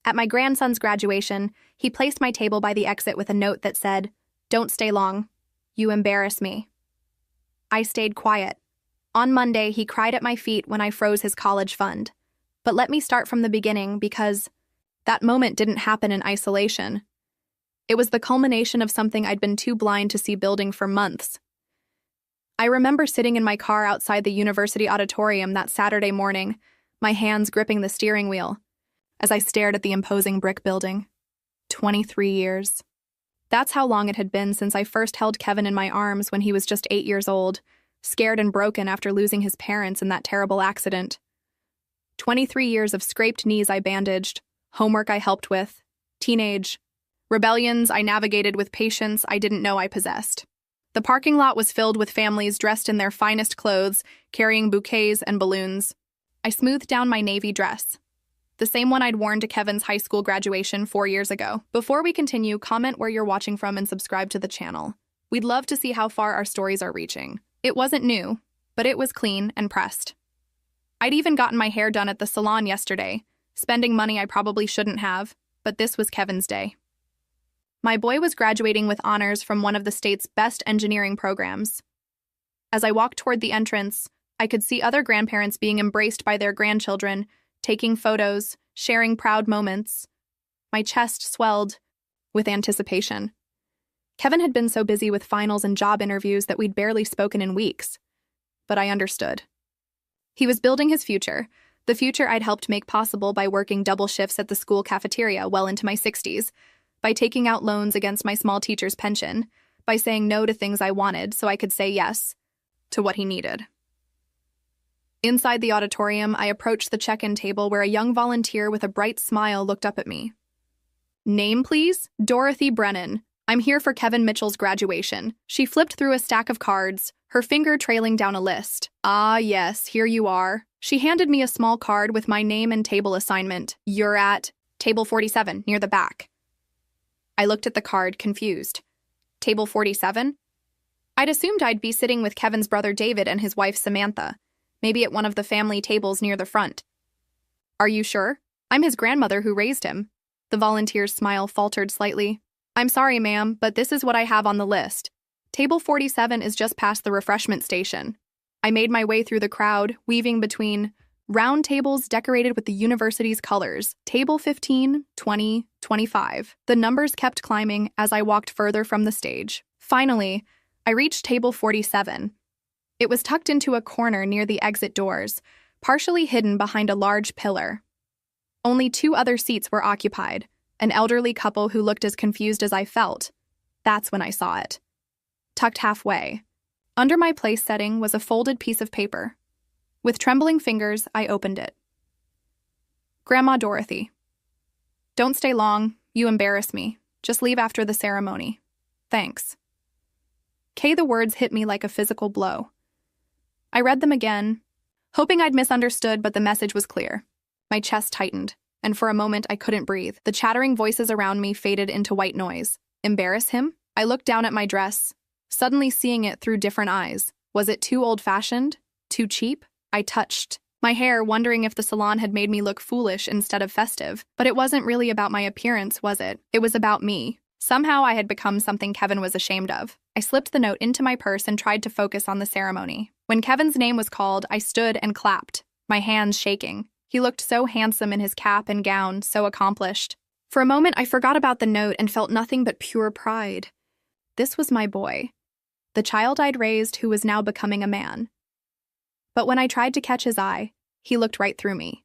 At my grandson's graduation, he placed my table by the exit with a note that said, "Don't stay long. You embarrass me." I stayed quiet. On Monday, he cried at my feet when I froze his college fund. But let me start from the beginning because that moment didn't happen in isolation. It was the culmination of something I'd been too blind to see building for months. I remember sitting in my car outside the university auditorium that Saturday morning, my hands gripping the steering wheel, as I stared at the imposing brick building. 23 years. That's how long it had been since I first held Kevin in my arms when he was just 8 years old, scared and broken after losing his parents in that terrible accident. 23 years of scraped knees I bandaged, homework I helped with, teenage rebellions I navigated with patience I didn't know I possessed. The parking lot was filled with families dressed in their finest clothes, carrying bouquets and balloons. I smoothed down my navy dress, the same one I'd worn to Kevin's high school graduation 4 years ago. Before we continue, comment where you're watching from and subscribe to the channel. We'd love to see how far our stories are reaching. It wasn't new, but it was clean and pressed. I'd even gotten my hair done at the salon yesterday, spending money I probably shouldn't have, but this was Kevin's day. My boy was graduating with honors from one of the state's best engineering programs. As I walked toward the entrance, I could see other grandparents being embraced by their grandchildren, taking photos, sharing proud moments. My chest swelled with anticipation. Kevin had been so busy with finals and job interviews that we'd barely spoken in weeks. But I understood. He was building his future, the future I'd helped make possible by working double shifts at the school cafeteria well into my 60s, by taking out loans against my small teacher's pension, by saying no to things I wanted so I could say yes to what he needed. Inside the auditorium, I approached the check-in table where a young volunteer with a bright smile looked up at me. "Name, please?" "Dorothy Brennan. I'm here for Kevin Mitchell's graduation." She flipped through a stack of cards, her finger trailing down a list. "Ah, yes, here you are." She handed me a small card with my name and table assignment. "You're at table 47, near the back." I looked at the card, confused. Table 47? I'd assumed I'd be sitting with Kevin's brother David and his wife Samantha, maybe at one of the family tables near the front. "Are you sure? I'm his grandmother who raised him." The volunteer's smile faltered slightly. "I'm sorry, ma'am, but this is what I have on the list. Table 47 is just past the refreshment station." I made my way through the crowd, weaving between round tables decorated with the university's colors. Table 15, 20, 25. The numbers kept climbing as I walked further from the stage. Finally, I reached table 47. It was tucked into a corner near the exit doors, partially hidden behind a large pillar. Only 2 other seats were occupied, an elderly couple who looked as confused as I felt. That's when I saw it. Tucked halfway, under my place setting, was a folded piece of paper. With trembling fingers, I opened it. "Grandma Dorothy. Don't stay long. You embarrass me. Just leave after the ceremony. Thanks." The words hit me like a physical blow. I read them again, hoping I'd misunderstood, but the message was clear. My chest tightened, and for a moment I couldn't breathe. The chattering voices around me faded into white noise. Embarrass him? I looked down at my dress, suddenly seeing it through different eyes. Was it too old-fashioned? Too cheap? I touched my hair, wondering if the salon had made me look foolish instead of festive. But it wasn't really about my appearance, was it? It was about me. Somehow I had become something Kevin was ashamed of. I slipped the note into my purse and tried to focus on the ceremony. When Kevin's name was called, I stood and clapped, my hands shaking. He looked so handsome in his cap and gown, so accomplished. For a moment, I forgot about the note and felt nothing but pure pride. This was my boy, the child I'd raised who was now becoming a man. But when I tried to catch his eye, he looked right through me.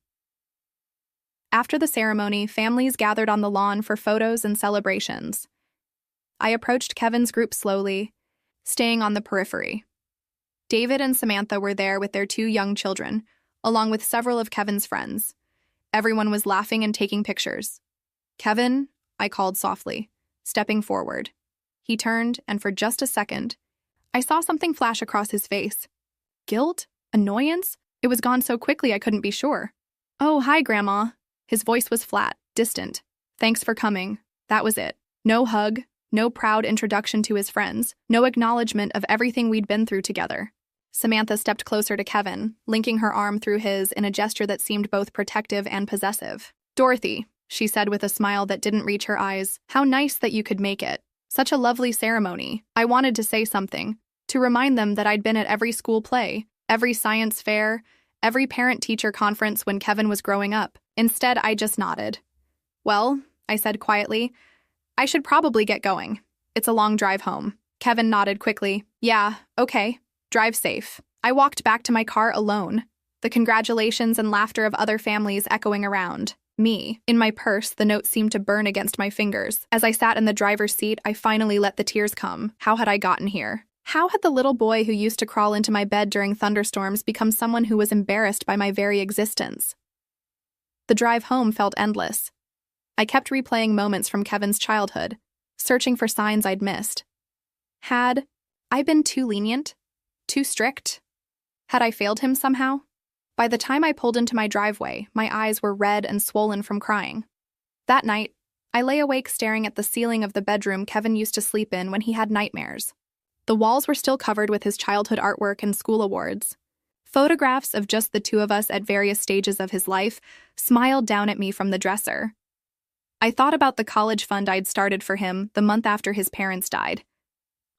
After the ceremony, families gathered on the lawn for photos and celebrations. I approached Kevin's group slowly, staying on the periphery. David and Samantha were there with their 2 young children, along with several of Kevin's friends. Everyone was laughing and taking pictures. "Kevin," I called softly, stepping forward. He turned, and for just a second, I saw something flash across his face. Guilt? Annoyance? It was gone so quickly I couldn't be sure. "Oh, hi, Grandma." His voice was flat, distant. "Thanks for coming." That was it. No hug, no proud introduction to his friends, no acknowledgement of everything we'd been through together. Samantha stepped closer to Kevin, linking her arm through his in a gesture that seemed both protective and possessive. "Dorothy, she said with a smile that didn't reach her eyes. How nice that you could make it. Such a lovely ceremony. I wanted to say something, to remind them that I'd been at every school play, every science fair, every parent-teacher conference when Kevin was growing up. Instead, I just nodded. Well, I said quietly, I should probably get going. It's a long drive home. Kevin nodded quickly. Yeah, okay. Drive safe. I walked back to my car alone, the congratulations and laughter of other families echoing around me. In my purse, the note seemed to burn against my fingers. As I sat in the driver's seat, I finally let the tears come. How had I gotten here? How had the little boy who used to crawl into my bed during thunderstorms become someone who was embarrassed by my very existence? The drive home felt endless. I kept replaying moments from Kevin's childhood, searching for signs I'd missed. Had I been too lenient? Too strict? Had I failed him somehow? By the time I pulled into my driveway, my eyes were red and swollen from crying. That night, I lay awake staring at the ceiling of the bedroom Kevin used to sleep in when he had nightmares. The walls were still covered with his childhood artwork and school awards. Photographs of just the two of us at various stages of his life smiled down at me from the dresser. I thought about the college fund I'd started for him the month after his parents died.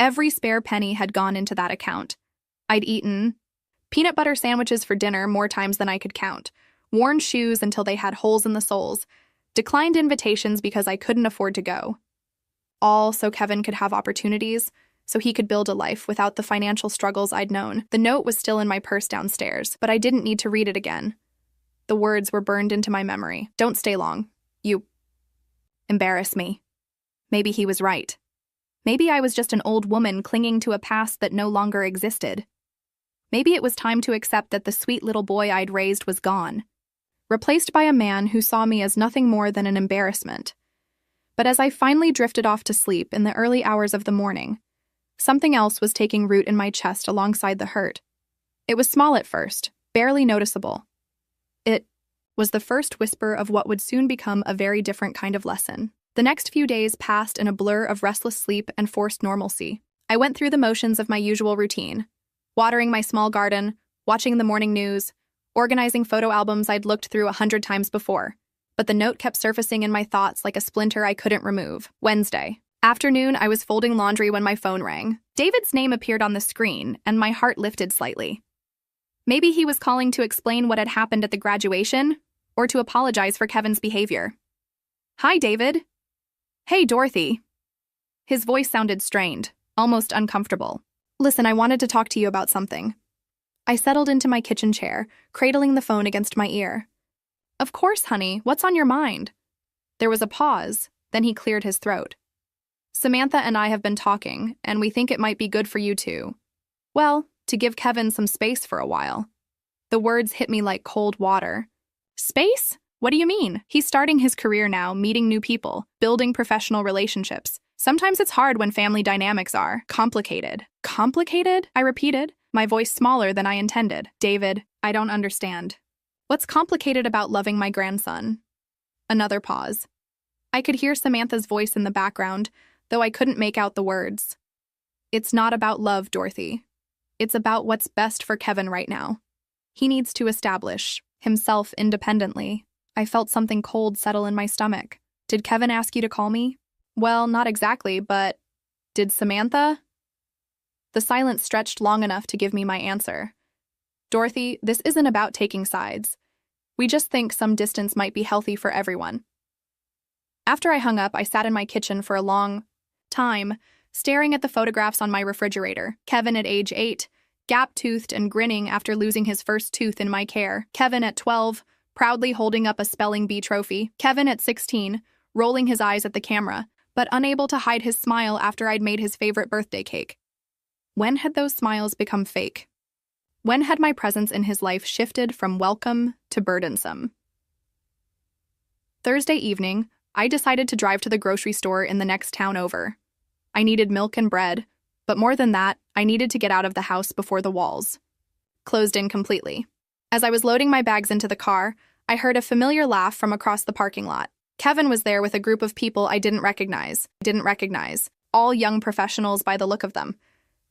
Every spare penny had gone into that account. I'd eaten peanut butter sandwiches for dinner more times than I could count, worn shoes until they had holes in the soles, declined invitations because I couldn't afford to go. All so Kevin could have opportunities, so he could build a life without the financial struggles I'd known. The note was still in my purse downstairs, but I didn't need to read it again. The words were burned into my memory. Don't stay long. You embarrass me. Maybe he was right. Maybe I was just an old woman clinging to a past that no longer existed. Maybe it was time to accept that the sweet little boy I'd raised was gone, replaced by a man who saw me as nothing more than an embarrassment. But as I finally drifted off to sleep in the early hours of the morning, something else was taking root in my chest alongside the hurt. It was small at first, barely noticeable. It was the first whisper of what would soon become a very different kind of lesson. The next few days passed in a blur of restless sleep and forced normalcy. I went through the motions of my usual routine, watering my small garden, watching the morning news, organizing photo albums I'd looked through 100 times before. But the note kept surfacing in my thoughts like a splinter I couldn't remove. Wednesday. Afternoon, I was folding laundry when my phone rang. David's name appeared on the screen, and my heart lifted slightly. Maybe he was calling to explain what had happened at the graduation, or to apologize for Kevin's behavior. Hi, David. Hey, Dorothy. His voice sounded strained, almost uncomfortable. Listen, I wanted to talk to you about something. I settled into my kitchen chair, cradling the phone against my ear. Of course, honey, what's on your mind? There was a pause, then he cleared his throat. Samantha and I have been talking, and we think it might be good for you to, well, to give Kevin some space for a while. The words hit me like cold water. Space? What do you mean? He's starting his career now, meeting new people, building professional relationships. Sometimes it's hard when family dynamics are complicated. Complicated? I repeated, my voice smaller than I intended. David, I don't understand. What's complicated about loving my grandson? Another pause. I could hear Samantha's voice in the background, though I couldn't make out the words. It's not about love, Dorothy. It's about what's best for Kevin right now. He needs to establish himself independently. I felt something cold settle in my stomach. Did Kevin ask you to call me? Well, not exactly, but did Samantha? The silence stretched long enough to give me my answer. Dorothy, this isn't about taking sides. We just think some distance might be healthy for everyone. After I hung up, I sat in my kitchen for a long time, staring at the photographs on my refrigerator. Kevin at age 8, gap-toothed and grinning after losing his first tooth in my care. Kevin at 12, proudly holding up a spelling bee trophy. Kevin at 16, rolling his eyes at the camera, but unable to hide his smile after I'd made his favorite birthday cake. When had those smiles become fake? When had my presence in his life shifted from welcome to burdensome? Thursday evening, I decided to drive to the grocery store in the next town over. I needed milk and bread, but more than that, I needed to get out of the house before the walls closed in completely. As I was loading my bags into the car, I heard a familiar laugh from across the parking lot. Kevin was there with a group of people I didn't recognize, all young professionals by the look of them.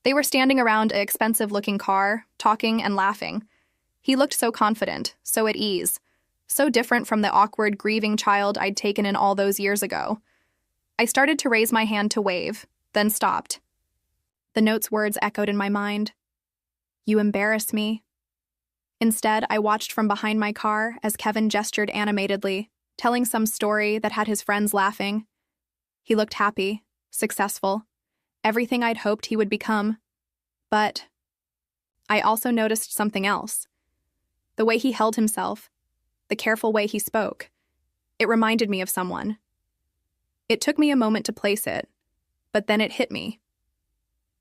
They were standing around an expensive-looking car, talking and laughing. He looked so confident, so at ease, so different from the awkward, grieving child I'd taken in all those years ago. I started to raise my hand to wave, then stopped. The note's words echoed in my mind. You embarrass me. Instead, I watched from behind my car as Kevin gestured animatedly, telling some story that had his friends laughing. He looked happy, successful, everything I'd hoped he would become. But I also noticed something else. The way he held himself, the careful way he spoke. It reminded me of someone. It took me a moment to place it, but then it hit me.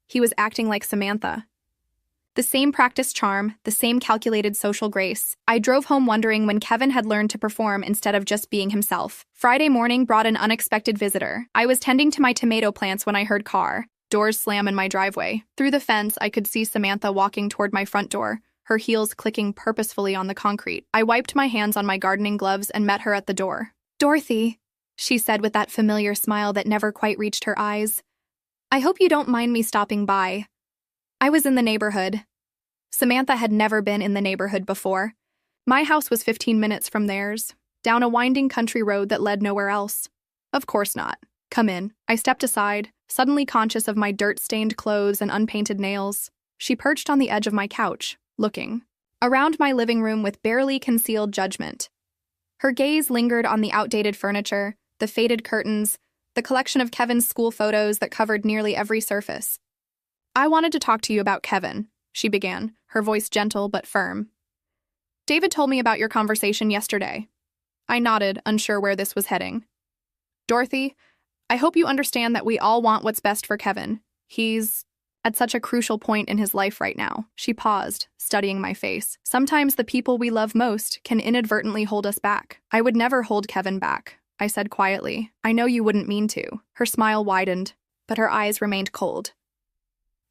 He was acting like Samantha. The same practiced charm, the same calculated social grace. I drove home wondering when Kevin had learned to perform instead of just being himself. Friday morning brought an unexpected visitor. I was tending to my tomato plants when I heard car. Doors slam in my driveway. Through the fence, I could see Samantha walking toward my front door, her heels clicking purposefully on the concrete. I wiped my hands on my gardening gloves and met her at the door. Dorothy, she said with that familiar smile that never quite reached her eyes. I hope you don't mind me stopping by. I was in the neighborhood. Samantha had never been in the neighborhood before. My house was 15 minutes from theirs, down a winding country road that led nowhere else. Of course not. Come in. I stepped aside, suddenly conscious of my dirt-stained clothes and unpainted nails. She perched on the edge of my couch, looking around my living room with barely concealed judgment. Her gaze lingered on the outdated furniture, the faded curtains, the collection of Kevin's school photos that covered nearly every surface. I wanted to talk to you about Kevin, she began, her voice gentle but firm. David told me about your conversation yesterday. I nodded, unsure where this was heading. Dorothy, I hope you understand that we all want what's best for Kevin. He's at such a crucial point in his life right now. She paused, studying my face. Sometimes the people we love most can inadvertently hold us back. I would never hold Kevin back, I said quietly. I know you wouldn't mean to. Her smile widened, but her eyes remained cold.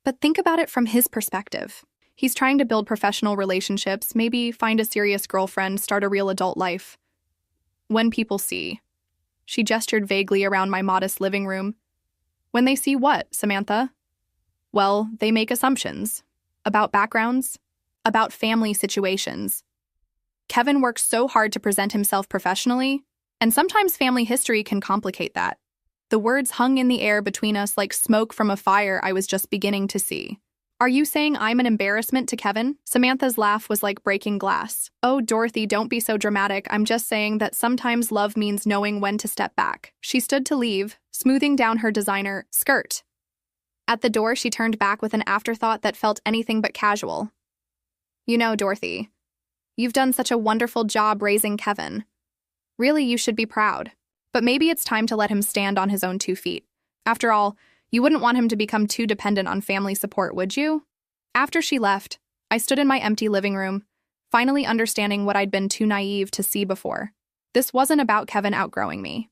But think about it from his perspective. He's trying to build professional relationships, maybe find a serious girlfriend, start a real adult life. When people see, she gestured vaguely around my modest living room. When they see what, Samantha? Well, they make assumptions. About backgrounds, about family situations. Kevin works so hard to present himself professionally, and sometimes family history can complicate that. The words hung in the air between us like smoke from a fire I was just beginning to see. Are you saying I'm an embarrassment to Kevin? Samantha's laugh was like breaking glass. Oh, Dorothy, don't be so dramatic. I'm just saying that sometimes love means knowing when to step back. She stood to leave, smoothing down her designer skirt. At the door, she turned back with an afterthought that felt anything but casual. You know, Dorothy, you've done such a wonderful job raising Kevin. Really, you should be proud. But maybe it's time to let him stand on his own 2 feet. After all, you wouldn't want him to become too dependent on family support, would you? After she left, I stood in my empty living room, finally understanding what I'd been too naive to see before. This wasn't about Kevin outgrowing me.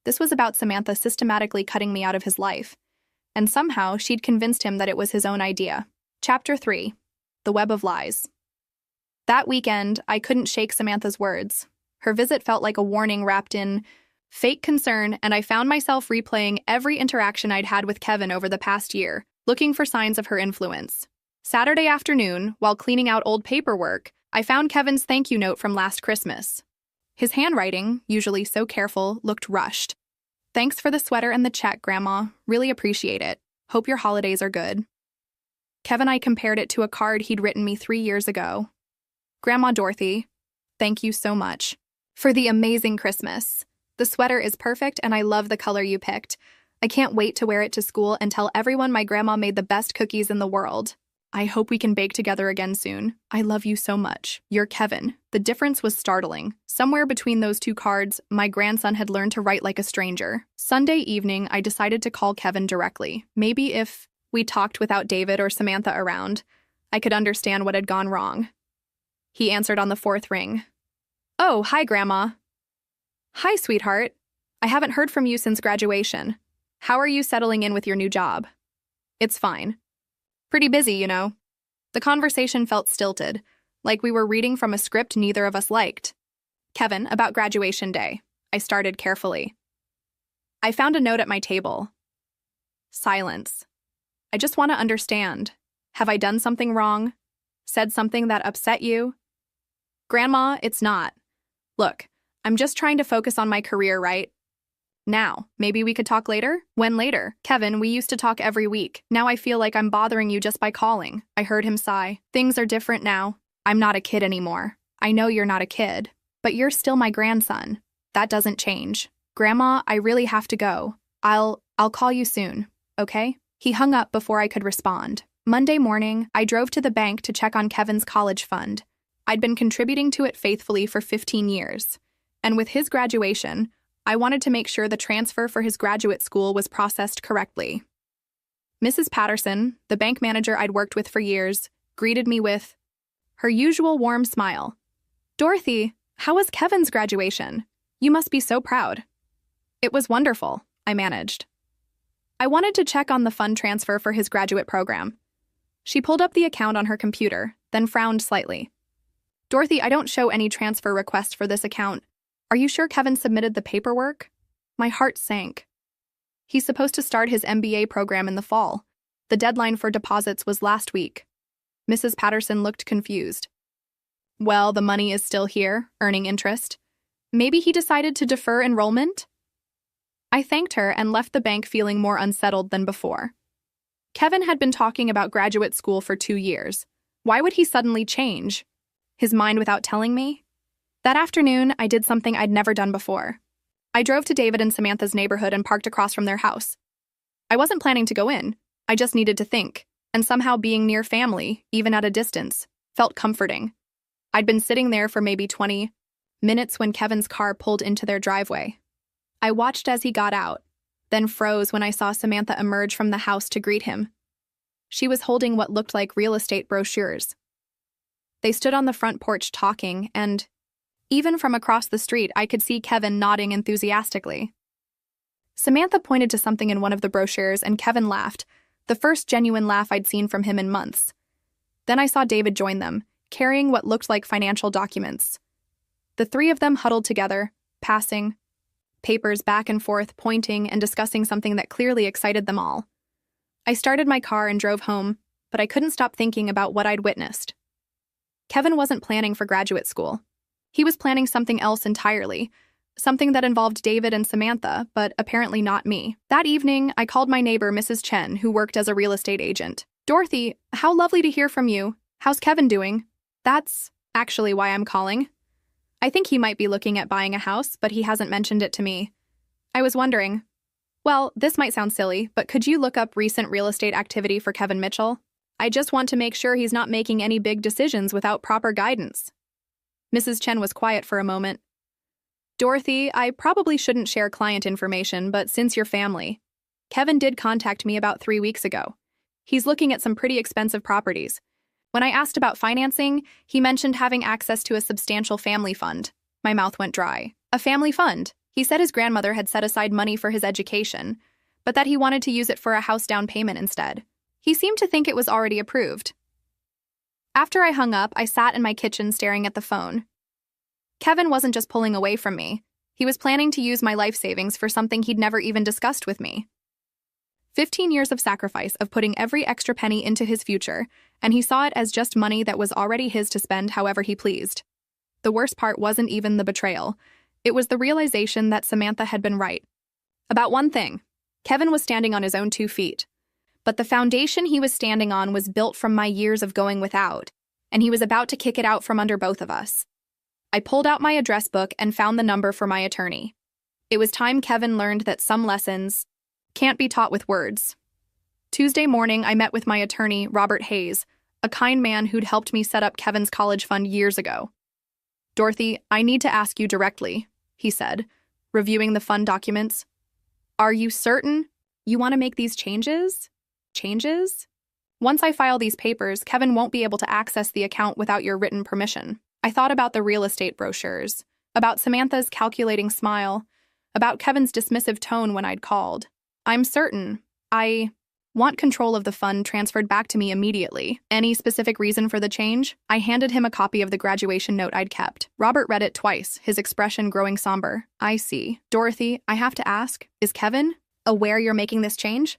This was about Samantha systematically cutting me out of his life. And somehow, she'd convinced him that it was his own idea. Chapter 3. The Web of Lies. That weekend, I couldn't shake Samantha's words. Her visit felt like a warning wrapped in fake concern, and I found myself replaying every interaction I'd had with Kevin over the past year, looking for signs of her influence. Saturday afternoon, while cleaning out old paperwork, I found Kevin's thank you note from last Christmas. His handwriting, usually so careful, looked rushed. Thanks for the sweater and the check, Grandma. Really appreciate it. Hope your holidays are good. Kevin and I compared it to a card he'd written me 3 years ago. Grandma Dorothy, thank you so much for the amazing Christmas. The sweater is perfect and I love the color you picked. I can't wait to wear it to school and tell everyone my grandma made the best cookies in the world. I hope we can bake together again soon. I love you so much. You're Kevin. The difference was startling. Somewhere between those 2 cards, my grandson had learned to write like a stranger. Sunday evening, I decided to call Kevin directly. Maybe if we talked without David or Samantha around, I could understand what had gone wrong. He answered on the 4th ring. Oh, hi, Grandma. Hi, sweetheart. I haven't heard from you since graduation. How are you settling in with your new job? It's fine. Pretty busy, you know. The conversation felt stilted, like we were reading from a script neither of us liked. Kevin, about graduation day. I started carefully. I found a note at my table. Silence. I just want to understand. Have I done something wrong? Said something that upset you? Grandma, it's not. Look, I'm just trying to focus on my career, right? Now, maybe we could talk later? When later? Kevin, we used to talk every week. Now I feel like I'm bothering you just by calling. I heard him sigh. Things are different now. I'm not a kid anymore. I know you're not a kid, but you're still my grandson. That doesn't change. Grandma, I really have to go. I'll call you soon, okay? He hung up before I could respond. Monday morning, I drove to the bank to check on Kevin's college fund. I'd been contributing to it faithfully for 15 years. And with his graduation, I wanted to make sure the transfer for his graduate school was processed correctly. Mrs. Patterson, the bank manager I'd worked with for years, greeted me with her usual warm smile. Dorothy, how was Kevin's graduation? You must be so proud. It was wonderful, I managed. I wanted to check on the fund transfer for his graduate program. She pulled up the account on her computer, then frowned slightly. Dorothy, I don't show any transfer request for this account. Are you sure Kevin submitted the paperwork? My heart sank. He's supposed to start his MBA program in the fall. The deadline for deposits was last week. Mrs. Patterson looked confused. Well, the money is still here, earning interest. Maybe he decided to defer enrollment? I thanked her and left the bank feeling more unsettled than before. Kevin had been talking about graduate school for 2 years. Why would he suddenly change his mind without telling me? That afternoon, I did something I'd never done before. I drove to David and Samantha's neighborhood and parked across from their house. I wasn't planning to go in. I just needed to think, and somehow being near family, even at a distance, felt comforting. I'd been sitting there for maybe 20 minutes when Kevin's car pulled into their driveway. I watched as he got out, then froze when I saw Samantha emerge from the house to greet him. She was holding what looked like real estate brochures. They stood on the front porch talking, and even from across the street, I could see Kevin nodding enthusiastically. Samantha pointed to something in one of the brochures, and Kevin laughed, the first genuine laugh I'd seen from him in months. Then I saw David join them, carrying what looked like financial documents. The three of them huddled together, passing papers back and forth, pointing and discussing something that clearly excited them all. I started my car and drove home, but I couldn't stop thinking about what I'd witnessed. Kevin wasn't planning for graduate school. He was planning something else entirely, something that involved David and Samantha, but apparently not me. That evening, I called my neighbor, Mrs. Chen, who worked as a real estate agent. Dorothy, how lovely to hear from you. How's Kevin doing? That's actually why I'm calling. I think he might be looking at buying a house, but he hasn't mentioned it to me. I was wondering, well, this might sound silly, but could you look up recent real estate activity for Kevin Mitchell? I just want to make sure he's not making any big decisions without proper guidance. Mrs. Chen was quiet for a moment. Dorothy, I probably shouldn't share client information, but since you're family, Kevin did contact me about 3 weeks ago. He's looking at some pretty expensive properties. When I asked about financing, he mentioned having access to a substantial family fund. My mouth went dry. A family fund? He said his grandmother had set aside money for his education, but that he wanted to use it for a house down payment instead. He seemed to think it was already approved. After I hung up, I sat in my kitchen staring at the phone. Kevin wasn't just pulling away from me. He was planning to use my life savings for something he'd never even discussed with me. 15 years of sacrifice, of putting every extra penny into his future, and he saw it as just money that was already his to spend however he pleased. The worst part wasn't even the betrayal. It was the realization that Samantha had been right. About one thing, Kevin was standing on his own 2 feet. But the foundation he was standing on was built from my years of going without, and he was about to kick it out from under both of us. I pulled out my address book and found the number for my attorney. It was time Kevin learned that some lessons can't be taught with words. Tuesday morning, I met with my attorney, Robert Hayes, a kind man who'd helped me set up Kevin's college fund years ago. Dorothy, I need to ask you directly, he said, reviewing the fund documents. Are you certain you want to make these changes? Changes? Once I file these papers, Kevin won't be able to access the account without your written permission. I thought about the real estate brochures, about Samantha's calculating smile, about Kevin's dismissive tone when I'd called. I'm certain. I want control of the fund transferred back to me immediately. Any specific reason for the change? I handed him a copy of the graduation note I'd kept. Robert read it twice, his expression growing somber. I see. Dorothy, I have to ask, is Kevin aware you're making this change?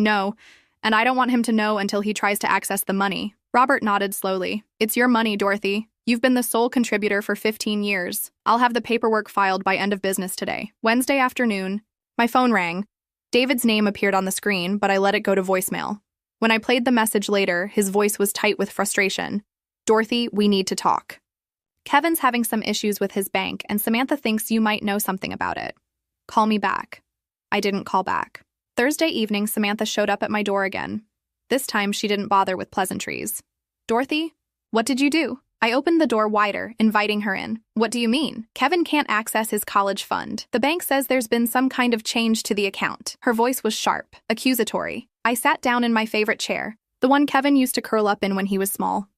No, and I don't want him to know until he tries to access the money. Robert nodded slowly. It's your money, Dorothy. You've been the sole contributor for 15 years. I'll have the paperwork filed by end of business today. Wednesday afternoon, my phone rang. David's name appeared on the screen, but I let it go to voicemail. When I played the message later, his voice was tight with frustration. Dorothy, we need to talk. Kevin's having some issues with his bank, and Samantha thinks you might know something about it. Call me back. I didn't call back. Thursday evening, Samantha showed up at my door again. This time, she didn't bother with pleasantries. Dorothy, what did you do? I opened the door wider, inviting her in. What do you mean? Kevin can't access his college fund. The bank says there's been some kind of change to the account. Her voice was sharp, accusatory. I sat down in my favorite chair, the one Kevin used to curl up in when he was small.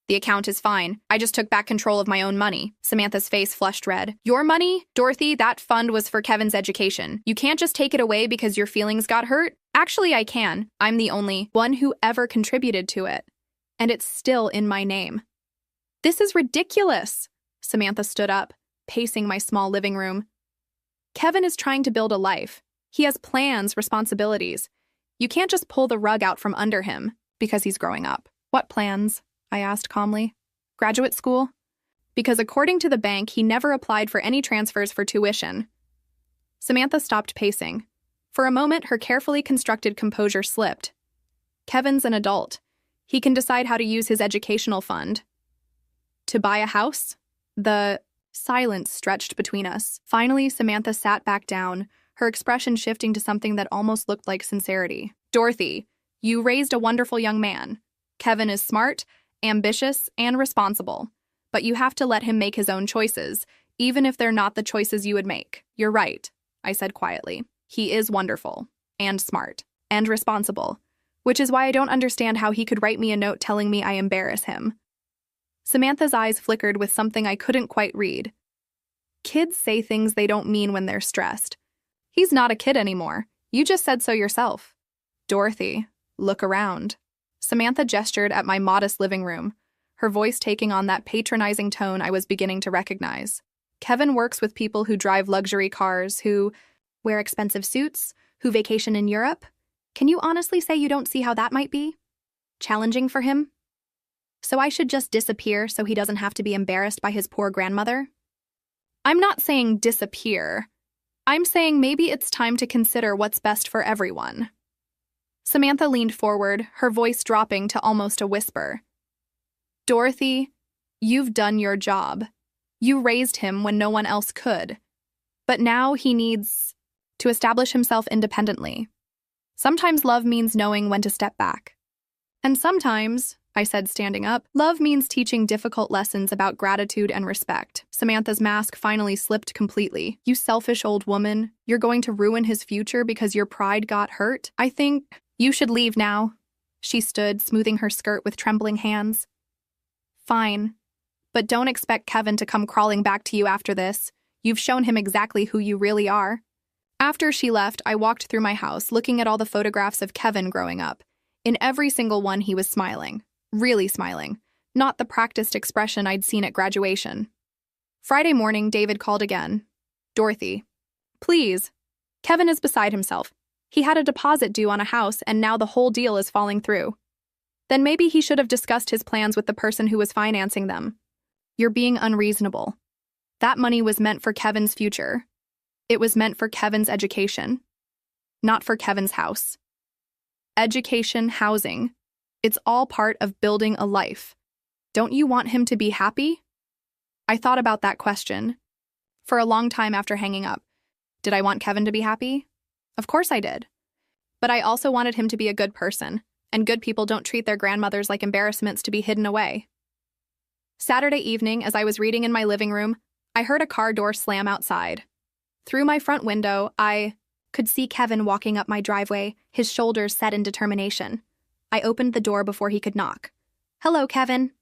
The account is fine. I just took back control of my own money. Samantha's face flushed red. Your money? Dorothy, that fund was for Kevin's education. You can't just take it away because your feelings got hurt. Actually, I can. I'm the only one who ever contributed to it. And it's still in my name. This is ridiculous. Samantha stood up, pacing my small living room. Kevin is trying to build a life. He has plans, responsibilities. You can't just pull the rug out from under him because he's growing up. What plans? I asked calmly. Graduate school? Because according to the bank, he never applied for any transfers for tuition. Samantha stopped pacing. For a moment, her carefully constructed composure slipped. Kevin's an adult. He can decide how to use his educational fund. To buy a house? The silence stretched between us. Finally, Samantha sat back down, her expression shifting to something that almost looked like sincerity. Dorothy, you raised a wonderful young man. Kevin is smart, ambitious, and responsible. But you have to let him make his own choices, even if they're not the choices you would make. You're right, I said quietly. He is wonderful, and smart, and responsible, which is why I don't understand how he could write me a note telling me I embarrass him. Samantha's eyes flickered with something I couldn't quite read. Kids say things they don't mean when they're stressed. He's not a kid anymore. You just said so yourself. Dorothy, look around. Samantha gestured at my modest living room, her voice taking on that patronizing tone I was beginning to recognize. Kevin works with people who drive luxury cars, who wear expensive suits, who vacation in Europe. Can you honestly say you don't see how that might be challenging for him? So I should just disappear so he doesn't have to be embarrassed by his poor grandmother? I'm not saying disappear. I'm saying maybe it's time to consider what's best for everyone. Samantha leaned forward, her voice dropping to almost a whisper. Dorothy, you've done your job. You raised him when no one else could. But now he needs to establish himself independently. Sometimes love means knowing when to step back. And sometimes, I said, standing up, love means teaching difficult lessons about gratitude and respect. Samantha's mask finally slipped completely. You selfish old woman, you're going to ruin his future because your pride got hurt? I think you should leave now. She stood, smoothing her skirt with trembling hands. Fine, but don't expect Kevin to come crawling back to you after this. You've shown him exactly who you really are. After she left, I walked through my house, looking at all the photographs of Kevin growing up. In every single one, he was smiling. Really smiling. Not the practiced expression I'd seen at graduation. Friday morning, David called again. Dorothy, please. Kevin is beside himself. He had a deposit due on a house, and now the whole deal is falling through. Then maybe he should have discussed his plans with the person who was financing them. You're being unreasonable. That money was meant for Kevin's future. It was meant for Kevin's education, not for Kevin's house. Education, housing. It's all part of building a life. Don't you want him to be happy? I thought about that question for a long time after hanging up. Did I want Kevin to be happy? Of course I did. But I also wanted him to be a good person, and good people don't treat their grandmothers like embarrassments to be hidden away. Saturday evening, as I was reading in my living room, I heard a car door slam outside. Through my front window, I could see Kevin walking up my driveway, his shoulders set in determination. I opened the door before he could knock. Hello, Kevin.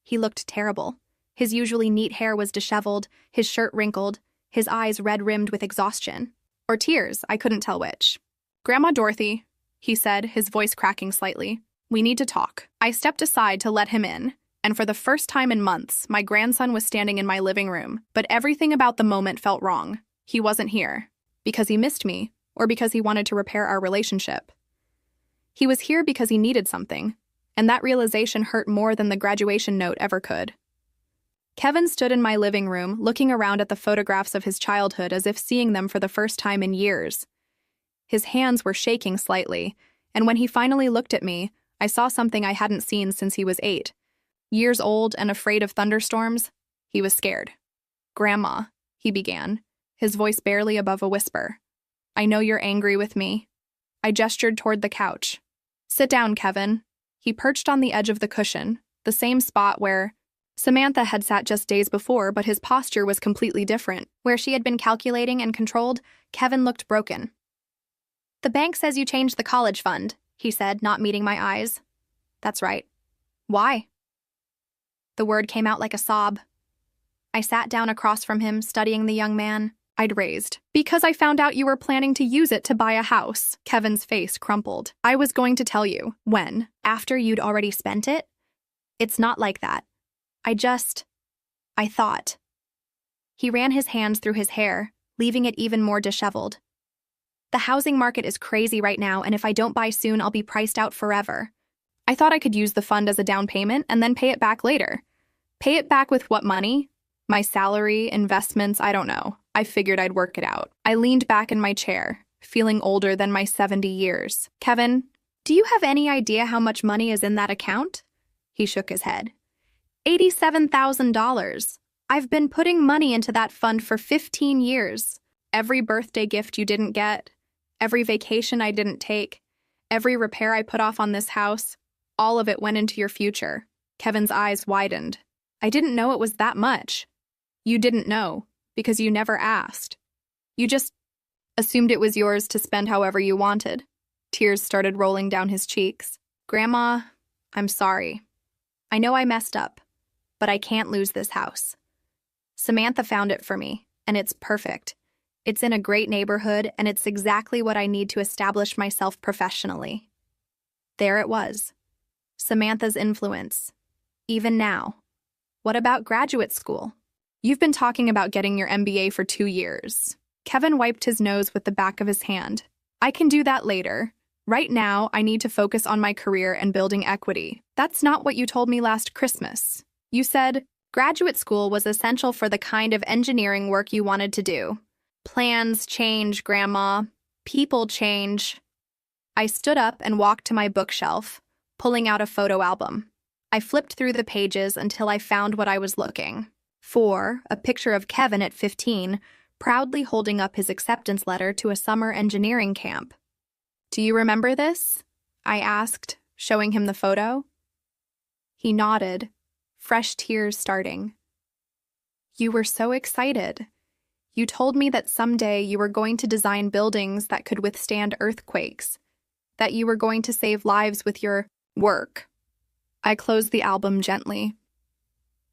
He looked terrible. His usually neat hair was disheveled, his shirt wrinkled, his eyes red-rimmed with exhaustion. Or tears, I couldn't tell which. Grandma Dorothy, he said, his voice cracking slightly. We need to talk. I stepped aside to let him in, and for the first time in months, my grandson was standing in my living room, but everything about the moment felt wrong. He wasn't here. Because he missed me, or because he wanted to repair our relationship. He was here because he needed something, and that realization hurt more than the graduation note ever could. Kevin stood in my living room, looking around at the photographs of his childhood as if seeing them for the first time in years. His hands were shaking slightly, and when he finally looked at me, I saw something I hadn't seen since he was 8. Years old and afraid of thunderstorms, he was scared. "Grandma," he began, his voice barely above a whisper. "I know you're angry with me." I gestured toward the couch. "Sit down, Kevin." He perched on the edge of the cushion, the same spot where Samantha had sat just days before, but his posture was completely different. Where she had been calculating and controlled, Kevin looked broken. "The bank says you changed the college fund," he said, not meeting my eyes. "That's right." "Why?" The word came out like a sob. I sat down across from him, studying the young man I'd raised. "Because I found out you were planning to use it to buy a house." Kevin's face crumpled. "I was going to tell you." "When? After you'd already spent it?" "It's not like that. I thought." He ran his hands through his hair, leaving it even more disheveled. "The housing market is crazy right now, and if I don't buy soon, I'll be priced out forever. I thought I could use the fund as a down payment and then pay it back later." "Pay it back with what money?" "My salary, investments, I don't know. I figured I'd work it out." I leaned back in my chair, feeling older than my 70 years. "Kevin, do you have any idea how much money is in that account?" He shook his head. $87,000. I've been putting money into that fund for 15 years. Every birthday gift you didn't get, every vacation I didn't take, every repair I put off on this house, all of it went into your future." Kevin's eyes widened. "I didn't know it was that much." "You didn't know, because you never asked. You just assumed it was yours to spend however you wanted." Tears started rolling down his cheeks. "Grandma, I'm sorry. I know I messed up, but I can't lose this house. Samantha found it for me, and it's perfect. It's in a great neighborhood, and it's exactly what I need to establish myself professionally." There it was. Samantha's influence. Even now. "What about graduate school? You've been talking about getting your MBA for 2 years. Kevin wiped his nose with the back of his hand. "I can do that later. Right now, I need to focus on my career and building equity." "That's not what you told me last Christmas. You said graduate school was essential for the kind of engineering work you wanted to do." "Plans change, Grandma. People change." I stood up and walked to my bookshelf, pulling out a photo album. I flipped through the pages until I found what I was looking for, a picture of Kevin at 15, proudly holding up his acceptance letter to a summer engineering camp. "Do you remember this?" I asked, showing him the photo. He nodded, fresh tears starting. "You were so excited. You told me that someday you were going to design buildings that could withstand earthquakes, that you were going to save lives with your work." I closed the album gently.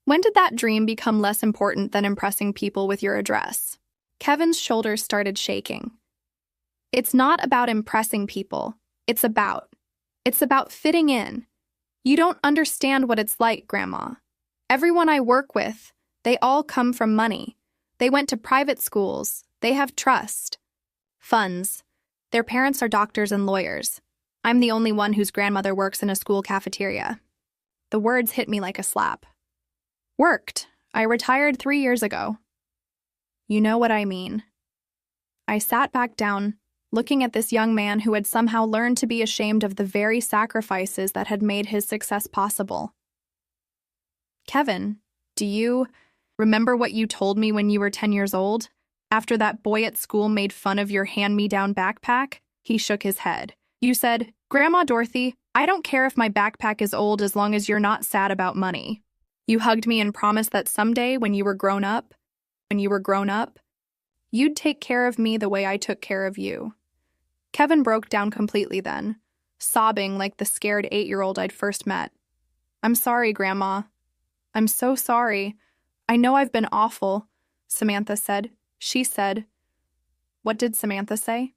"When did that dream become less important than impressing people with your address?" Kevin's shoulders started shaking. "It's not about impressing people. It's about fitting in. You don't understand what it's like, Grandma. Everyone I work with, they all come from money. They went to private schools. They have trust. Funds. Their parents are doctors and lawyers. I'm the only one whose grandmother works in a school cafeteria." The words hit me like a slap. "Worked. I retired 3 years ago." "You know what I mean." I sat back down, looking at this young man who had somehow learned to be ashamed of the very sacrifices that had made his success possible. "Kevin, do you remember what you told me when you were 10 years old? After that boy at school made fun of your hand-me-down backpack?" He shook his head. "You said, 'Grandma Dorothy, I don't care if my backpack is old as long as you're not sad about money.' You hugged me and promised that someday when you were grown up, you'd take care of me the way I took care of you." Kevin broke down completely then, sobbing like the scared 8-year-old I'd first met. "I'm sorry, Grandma. I'm so sorry. I know I've been awful," Samantha said. She said, what did Samantha say?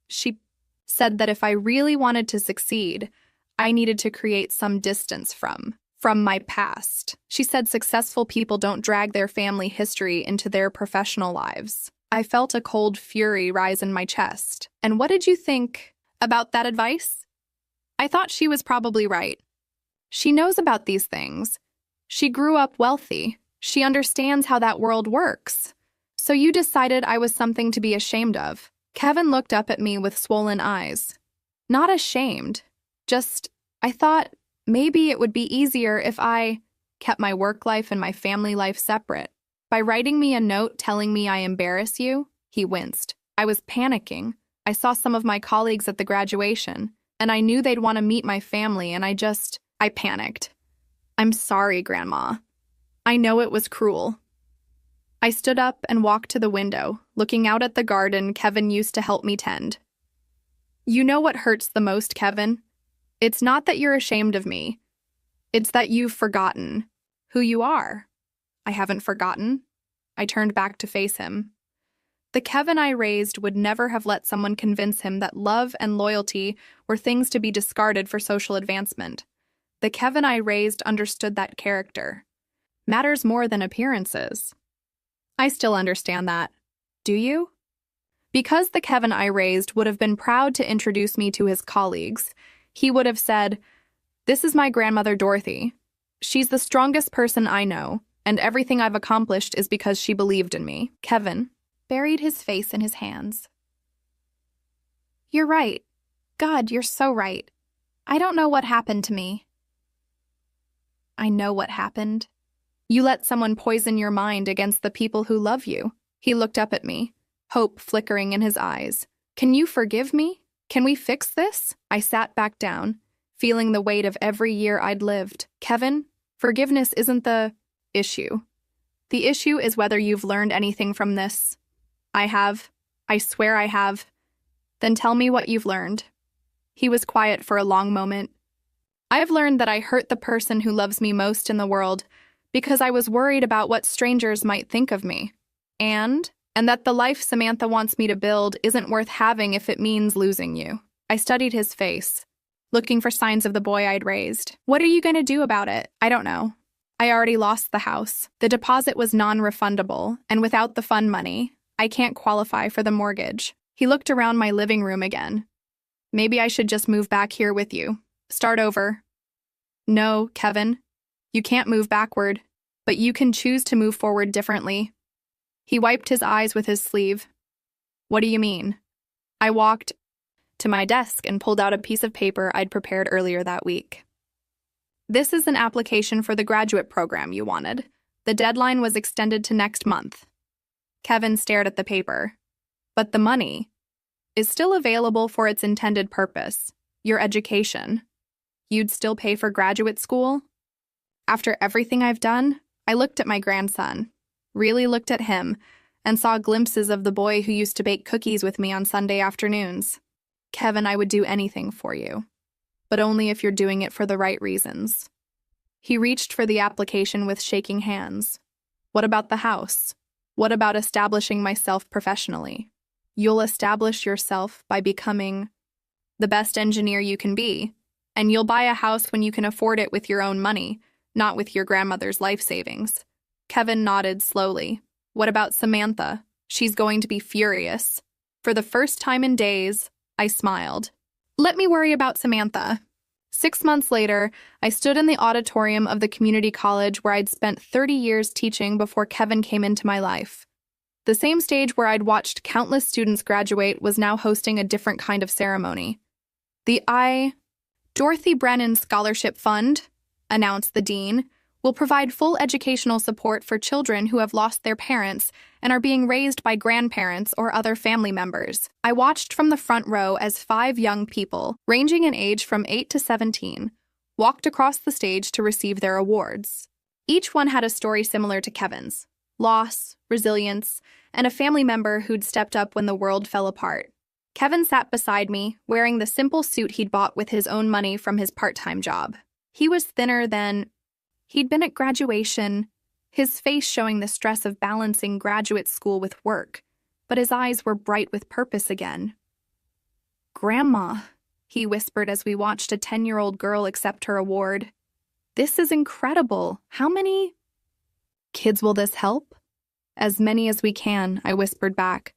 She said that if I really wanted to succeed, I needed to create some distance from my past. She said successful people don't drag their family history into their professional lives. I felt a cold fury rise in my chest. "And what did you think about that advice?" I thought she was probably right. She knows about these things. She grew up wealthy. She understands how that world works. So you decided I was something to be ashamed of. Kevin looked up at me with swollen eyes. Not ashamed. Just, I thought maybe it would be easier if I kept my work life and my family life separate. By writing me a note telling me I embarrass you, he winced. I was panicking. I saw some of my colleagues at the graduation, and I knew they'd want to meet my family, and I panicked. I'm sorry, Grandma. I know it was cruel. I stood up and walked to the window, looking out at the garden Kevin used to help me tend. You know what hurts the most, Kevin? It's not that you're ashamed of me. It's that you've forgotten who you are. I haven't forgotten. I turned back to face him. The Kevin I raised would never have let someone convince him that love and loyalty were things to be discarded for social advancement. The Kevin I raised understood that character matters more than appearances. I still understand that. Do you? Because the Kevin I raised would have been proud to introduce me to his colleagues, he would have said, "This is my grandmother Dorothy. She's the strongest person I know, and everything I've accomplished is because she believed in me." Kevin buried his face in his hands. You're right. God, you're so right. I don't know what happened to me. I know what happened. You let someone poison your mind against the people who love you. He looked up at me, hope flickering in his eyes. Can you forgive me? Can we fix this? I sat back down, feeling the weight of every year I'd lived. Kevin, forgiveness isn't the issue. The issue is whether you've learned anything from this. I have. I swear I have. Then tell me what you've learned. He was quiet for a long moment. I've learned that I hurt the person who loves me most in the world because I was worried about what strangers might think of me. And that the life Samantha wants me to build isn't worth having if it means losing you. I studied his face, looking for signs of the boy I'd raised. What are you going to do about it? I don't know. I already lost the house. The deposit was non-refundable, and without the fund money, I can't qualify for the mortgage. He looked around my living room again. Maybe I should just move back here with you. Start over. No, Kevin. You can't move backward, but you can choose to move forward differently. He wiped his eyes with his sleeve. What do you mean? I walked to my desk and pulled out a piece of paper I'd prepared earlier that week. This is an application for the graduate program you wanted. The deadline was extended to next month. Kevin stared at the paper. But the money is still available for its intended purpose, your education. You'd still pay for graduate school? After everything I've done, I looked at my grandson, really looked at him, and saw glimpses of the boy who used to bake cookies with me on Sunday afternoons. Kevin, I would do anything for you, but only if you're doing it for the right reasons. He reached for the application with shaking hands. What about the house? What about establishing myself professionally? You'll establish yourself by becoming the best engineer you can be, and you'll buy a house when you can afford it with your own money, not with your grandmother's life savings. Kevin nodded slowly. What about Samantha? She's going to be furious. For the first time in days, I smiled. Let me worry about Samantha. 6 months later, I stood in the auditorium of the community college where I'd spent 30 years teaching before Kevin came into my life. The same stage where I'd watched countless students graduate was now hosting a different kind of ceremony. The Dorothy Brennan Scholarship Fund, announced the dean, will provide full educational support for children who have lost their parents and are being raised by grandparents or other family members. I watched from the front row as 5 young people, ranging in age from 8 to 17, walked across the stage to receive their awards. Each one had a story similar to Kevin's: loss, resilience, and a family member who'd stepped up when the world fell apart. Kevin sat beside me, wearing the simple suit he'd bought with his own money from his part-time job. He was thinner than he'd been at graduation, his face showing the stress of balancing graduate school with work, but his eyes were bright with purpose again. Grandma, he whispered as we watched a 10-year-old girl accept her award. This is incredible. How many kids will this help? As many as we can, I whispered back.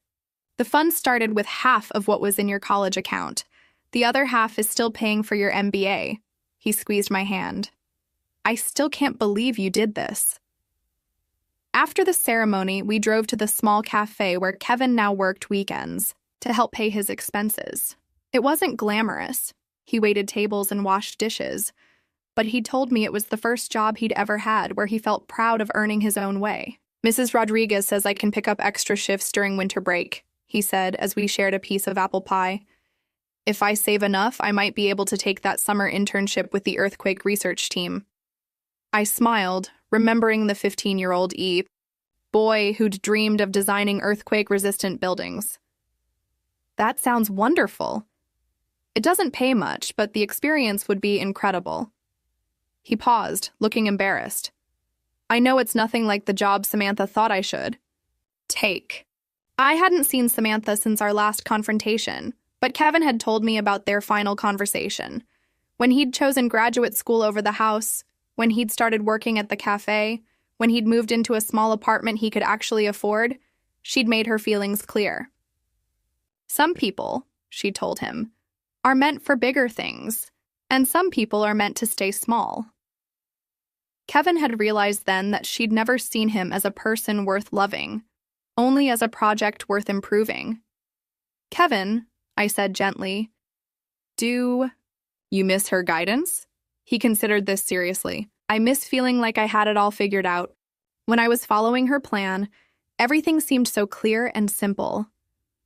The fund started with half of what was in your college account. The other half is still paying for your MBA. He squeezed my hand. I still can't believe you did this. After the ceremony, we drove to the small cafe where Kevin now worked weekends to help pay his expenses. It wasn't glamorous. He waited tables and washed dishes, but he told me it was the first job he'd ever had where he felt proud of earning his own way. "Mrs. Rodriguez says I can pick up extra shifts during winter break," he said as we shared a piece of apple pie. "If I save enough, I might be able to take that summer internship with the earthquake research team." I smiled, remembering the 15-year-old boy who'd dreamed of designing earthquake-resistant buildings. "That sounds wonderful. It doesn't pay much, but the experience would be incredible." He paused, looking embarrassed. "I know it's nothing like the job Samantha thought I should take." I hadn't seen Samantha since our last confrontation, but Kevin had told me about their final conversation. When he'd chosen graduate school over the house, when he'd started working at the cafe, when he'd moved into a small apartment he could actually afford, she'd made her feelings clear. "Some people," she told him, "are meant for bigger things, and some people are meant to stay small." Kevin had realized then that she'd never seen him as a person worth loving, only as a project worth improving. "Kevin," I said gently, "do you miss her guidance?" He considered this seriously. "I miss feeling like I had it all figured out. When I was following her plan, everything seemed so clear and simple.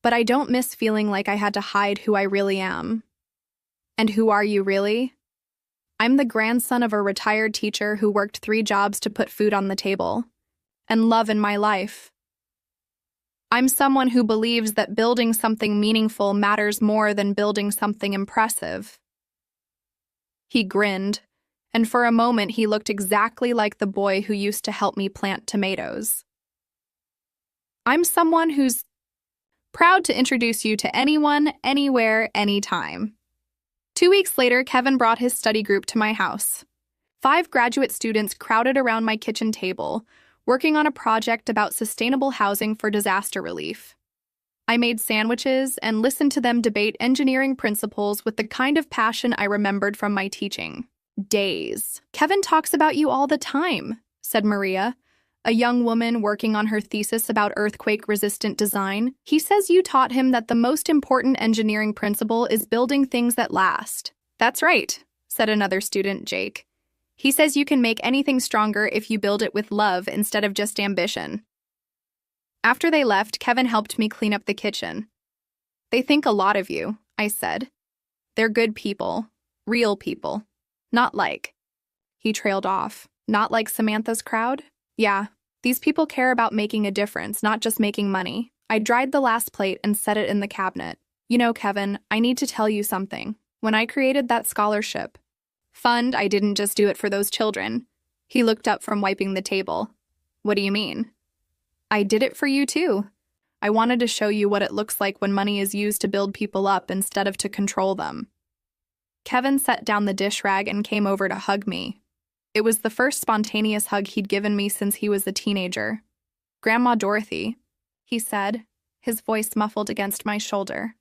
But I don't miss feeling like I had to hide who I really am." "And who are you really?" "I'm the grandson of a retired teacher who worked 3 jobs to put food on the table. And love in my life. I'm someone who believes that building something meaningful matters more than building something impressive." He grinned, and for a moment he looked exactly like the boy who used to help me plant tomatoes. "I'm someone who's proud to introduce you to anyone, anywhere, anytime." 2 weeks later, Kevin brought his study group to my house. 5 graduate students crowded around my kitchen table, working on a project about sustainable housing for disaster relief. I made sandwiches and listened to them debate engineering principles with the kind of passion I remembered from my teaching. "Days. Kevin talks about you all the time," said Maria, a young woman working on her thesis about earthquake-resistant design. "He says you taught him that the most important engineering principle is building things that last." "That's right," said another student, Jake. "He says you can make anything stronger if you build it with love instead of just ambition." After they left, Kevin helped me clean up the kitchen. "They think a lot of you," I said. "They're good people, real people. Not like—" He trailed off. "Not like Samantha's crowd?" "Yeah, these people care about making a difference, not just making money." I dried the last plate and set it in the cabinet. "You know, Kevin, I need to tell you something. When I created that scholarship fund, I didn't just do it for those children." He looked up from wiping the table. "What do you mean?" "I did it for you too. I wanted to show you what it looks like when money is used to build people up instead of to control them." Kevin set down the dish rag and came over to hug me. It was the first spontaneous hug he'd given me since he was a teenager. "Grandma Dorothy," he said, his voice muffled against my shoulder.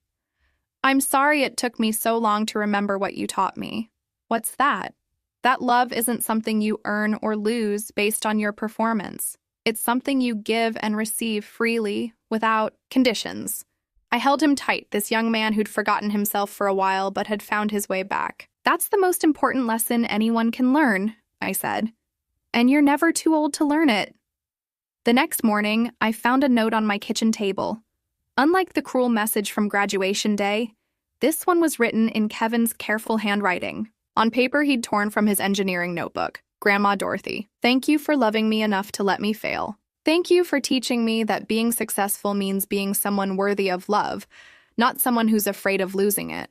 "I'm sorry it took me so long to remember what you taught me." "What's that?" "That love isn't something you earn or lose based on your performance. It's something you give and receive freely, without conditions." I held him tight, this young man who'd forgotten himself for a while but had found his way back. "That's the most important lesson anyone can learn," I said. "And you're never too old to learn it." The next morning, I found a note on my kitchen table. Unlike the cruel message from graduation day, this one was written in Kevin's careful handwriting, on paper he'd torn from his engineering notebook. "Grandma Dorothy, thank you for loving me enough to let me fail. Thank you for teaching me that being successful means being someone worthy of love, not someone who's afraid of losing it.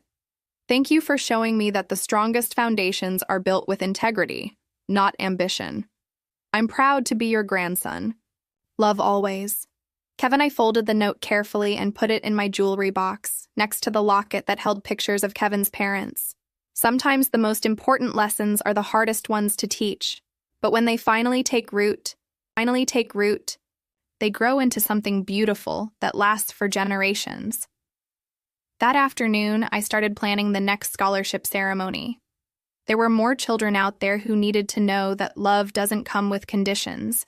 Thank you for showing me that the strongest foundations are built with integrity, not ambition. I'm proud to be your grandson. Love always." Kevin, I folded the note carefully and put it in my jewelry box, next to the locket that held pictures of Kevin's parents. Sometimes the most important lessons are the hardest ones to teach, but when they finally take root, they grow into something beautiful that lasts for generations. That afternoon, I started planning the next scholarship ceremony. There were more children out there who needed to know that love doesn't come with conditions,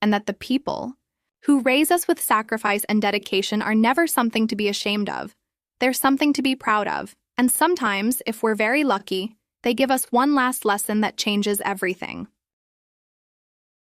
and that the people who raise us with sacrifice and dedication are never something to be ashamed of. They're something to be proud of. And sometimes, if we're very lucky, they give us one last lesson that changes everything.